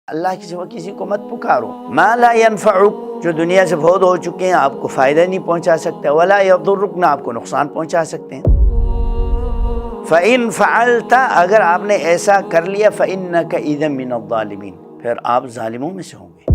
اللہ کے سوا کسی کو مت پکارو۔ ما لا ينفعک، جو دنیا سے فوت ہو چکے ہیں، آپ کو فائدہ نہیں پہنچا سکتے، ولا يضرک، نہ آپ کو نقصان پہنچا سکتے ہیں۔ فَإِن فَعَلْتَ، اگر آپ نے ایسا کر لیا، فَإِنَّكَ إِذًا مِّنَ الظَّالِمِينَ، پھر آپ ظالموں میں سے ہوں گے۔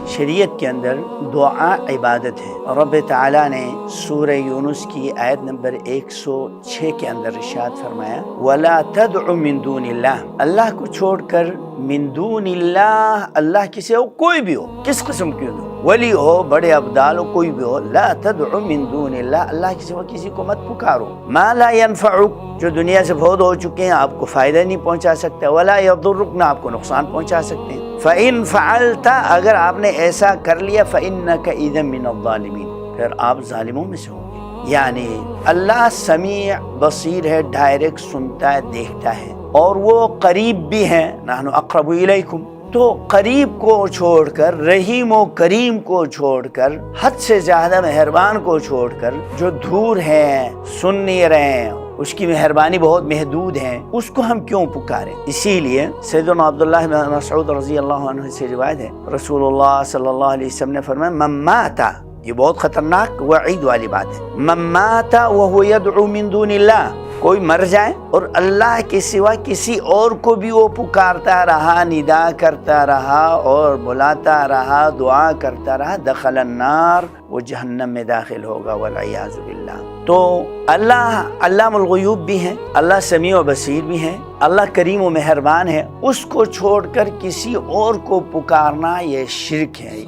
شریعت کے اندر دعا عبادت ہے۔ رب تعالیٰ نے سورہ یونس کی آیت نمبر 106 کے اندر ارشاد فرمایا، وَلَا تَدْعُ مِن دُونِ اللَّهِ، اللہ کو چھوڑ کر، من دون اللہ، اللہ کی سے ہو، کوئی بھی ہو، کس قسم کی ہو، ولی ہو، بڑے ابدال ہو، کوئی بھی ہو، لا تدعو من دون اللہ، اللہ کی سوا کسی کو مت پکارو۔ ما لا ينفعک، جو دنیا سے فوت ہو چکے ہیں، آپ کو فائدہ نہیں پہنچا سکتے، ولا يضرک، نہ آپ کو نقصان پہنچا سکتے ہیں۔ فَإِن فَعَلْتَ، اگر آپ نے ایسا کر لیا، فَإِنَّكَ إِذًا مِّنَ الظَّالِمِينَ، پھر آپ ظالموں میں سے ہوں گے۔ یعنی اللہ سمیع بصیر ہے، ڈائریکٹ سنتا ہے، دیکھتا ہے، اور وہ قریب بھی ہیں، نحن اقرب الیکم، تو قریب کو چھوڑ کر، رحیم و کریم کو چھوڑ کر، حد سے زیادہ مہربان کو چھوڑ کر، جو دور ہیں، سن نہیں رہے ہیں، اس کی مہربانی بہت محدود ہے، اس کو ہم کیوں پکاریں؟ اسی لیے سیدنا عبداللہ بن مسعود رضی اللہ عنہ سے روایت ہے، رسول اللہ صلی اللہ علیہ وسلم نے فرمایا، من مات، یہ بہت خطرناک وعید والی بات ہے، من مات وهو يدعو من دون اللہ، کوئی مر جائے اور اللہ کے سوا کسی اور کو بھی وہ پکارتا رہا، ندا کرتا رہا اور بلاتا رہا، دعا کرتا رہا، دخل النار، وہ جہنم میں داخل ہوگا، والعیاذ باللہ۔ تو اللہ علام الغیوب بھی ہیں، اللہ سمیع و بصیر بھی ہیں، اللہ کریم و مہربان ہے، اس کو چھوڑ کر کسی اور کو پکارنا یہ شرک ہے۔